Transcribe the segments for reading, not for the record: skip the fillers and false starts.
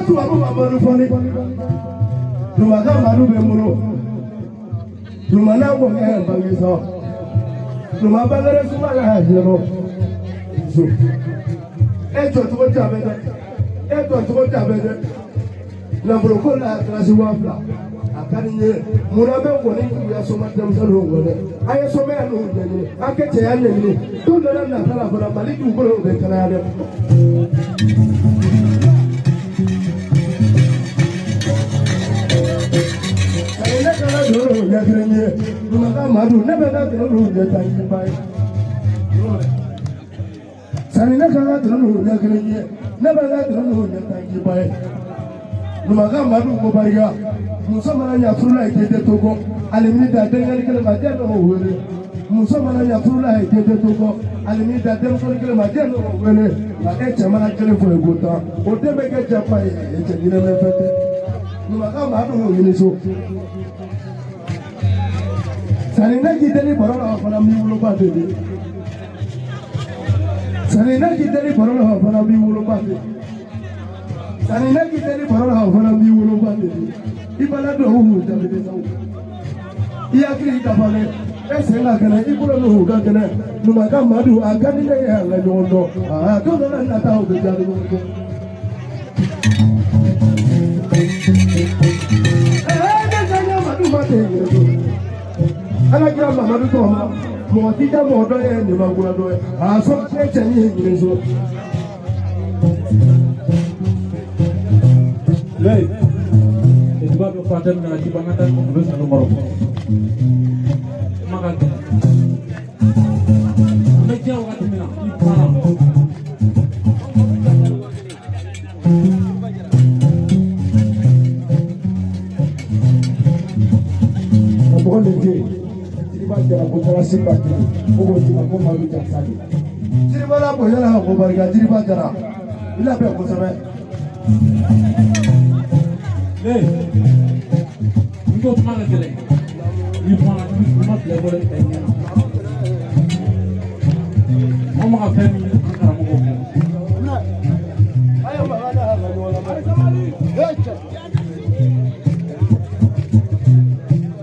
tu abu mabonu foni. Lumaga maru bemuro. Lumana bonge bangiso. Lumabagare sumala hajiro. So. Eto tuko tabede. Eto tuko tabede. Na broko la klasi wafla. Akaniye murabe ngoni ya soma tamsalo ngone. Aya soma ya no ngene. Akete ya nyeni. To na kala fara maliki ngoro be kana ya. Ayena kala doro ya grenye. Lumaga madu nebe da doro ya tangi bai. Sanina kala doro ya grenye. Nebe da doro ya tangi bai. Lumaga madu mobaiga. Muso mana nyafurula itete toko alimini da dengani kele majano wele muso mana nyafurula itete toko alimini da dengani kele majano wele na eche mana kele fo egota o debe ke japa eche nyine mefete numaga madu ho yiniso sanina kiteli borola fana mi wulo ba de sanina kiteli borola fana mi wulo ba de sanina kiteli borola fana mi wulo ba de ibala do hu dabide sawu iya kiri kafale esenga kana ibula no hu gakana numaga madu agani ne ya la nyondo to na ta hu jadu ko na janya madu mate ala kira madu to ma mo ti ja mo do e ni magura do so che chenyi ni so lei Sebab padan dengan cibangatan menurut selalu merok. Maka meja waktu mina di malam. Apakah lagi? Cerita jalan putra simpan tu, bukan cuma kau malu jangan. Cerita apa yang lah kau berikan cerita jalan. Bila apa kau sampai? Untuk mana jelek? Ibu anak itu cuma boleh tanya. Mama kafir ni kamu boleh. Ayo bawa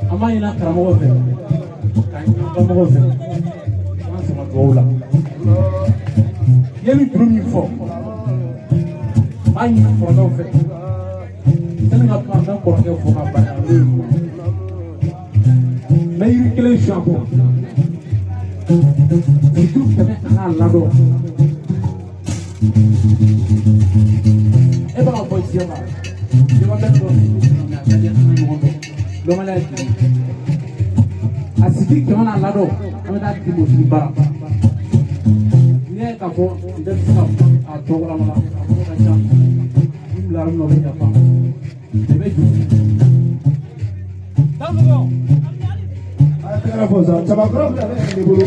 Ama ina kamu boleh. Kamu boleh. Masih mak bola. Yang ini for. Main for no fit. Tengah pandang korang yang fokus pada lu. Mari kita shampoo. Itu kena anak lado. Eba apa siapa? Siapa betul? Lo mana? Asik kena lado. Kami tak tipu tiba. Ini kapo tidak sah atau orang mana? Kapo macam ini lalu nak berapa? Agora posa, chama crop da ni bulu.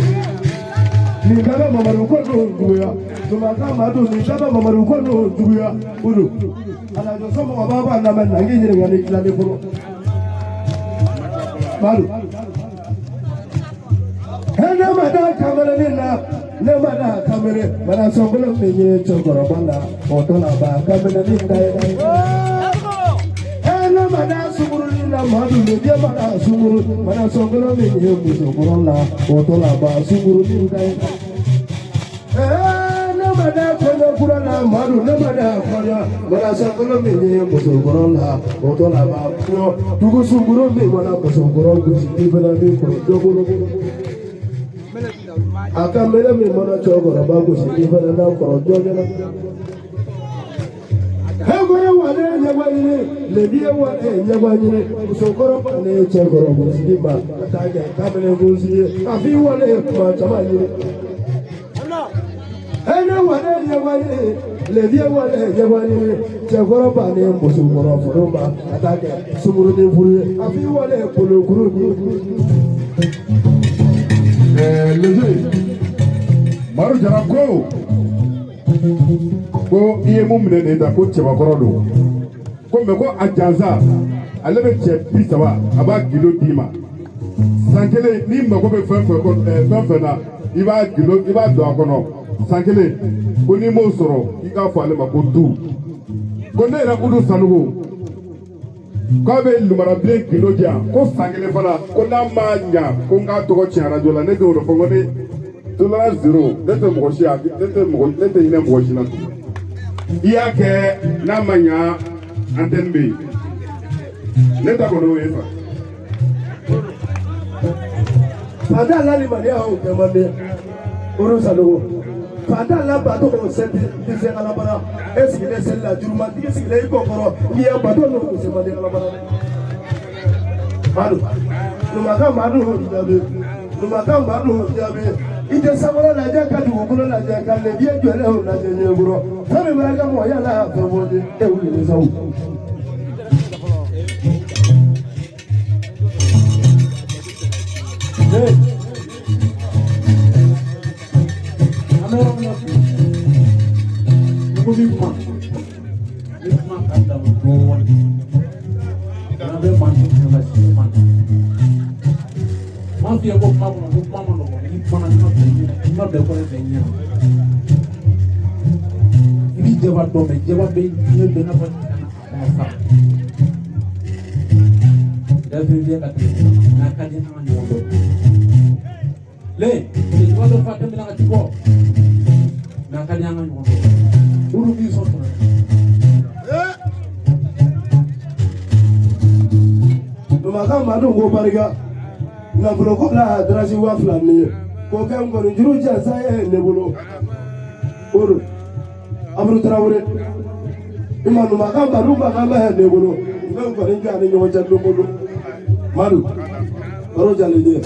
Ni baba mamaru ko no duya. Tuma ka madu ni baba mamaru ko no duya. Bulu. Ala jo somo baba na men nangi ni ngani la ni bulu. Malu. Hena mada kamera ni na. Ne mada kamera. Mana songolo ni chokoro bana. Otola ba kamera ni dai. Mana sumuru ni na madu ni dia mana sumuru mana songolo ni ni sumuru la otola ba sumuru ni dai na mana kono kurana madu na mana kono mana songolo ni ni sumuru la otola ba yo tugu sumuru ni mana sumuru ku si bana ni ko dogo akamela mi mana chogoro ba ku si bana na ko dogo na Hegore wale nyawanyine lediye wale nyawanyine usokoro pane chegoro musiba ataje kamene gusiye afi wale kwa chamanyine ene wale nyawanyine lediye wale nyawanyine chegoro pane musukoro furumba ataje sumuru ni furuye afi wale kulukuru lezi maru jarako ko iye mumne ne da ko cheba korodo ko me ko ajanza alebe che pisaba aba kilo dima sankele ni mako be fen na iba kilo iba do akono sankele ko ni mo soro ika fo ale mako du ko ne yɛrɛ Udu Sanogo k'a bɛ lumarabilen kilo di yan ko san kelen fana ko n'a ma ɲa ko n k'a tɔgɔ tiɲɛ arajo la ne t'o de fɔ ko ne tolerance zéro ne tɛ mɔgɔ si ne tɛ hinɛ mɔgɔ si la i y'a kɛ n'a ma ɲa antenne bɛ yen ne ta kɔni o ye sa. Fada la limaniya o kɛ man di Udu Sanogo fada la bato ko se tɛ se alabara e sigilen seli la jurumantigi sigilen i kɔ kɔrɔ n'i ye bato ninnu se man di alabara dɛ. Madu Numaka Madu jaabi Numaka Madu jaabi i tɛ sankɔrɔ lajɛ ka dugukolo lajɛ ka lebiye jɔlenw lajɛ ɲɛkɔrɔ fɛn min b'a kɛ mɔgɔ yala fɛn fɔ di e wuli saw. Numaka Madu ko barika nafolo ko la darasi wa fila ni ko kɛ ngɔni juru jansa ye ne bolo Oru Abdou Traoré ima Numaka Madu makama ye ne bolo n bɛ ngɔni kɛ ani ɲɔgɔn cɛ don o don Madu baro jalen ye.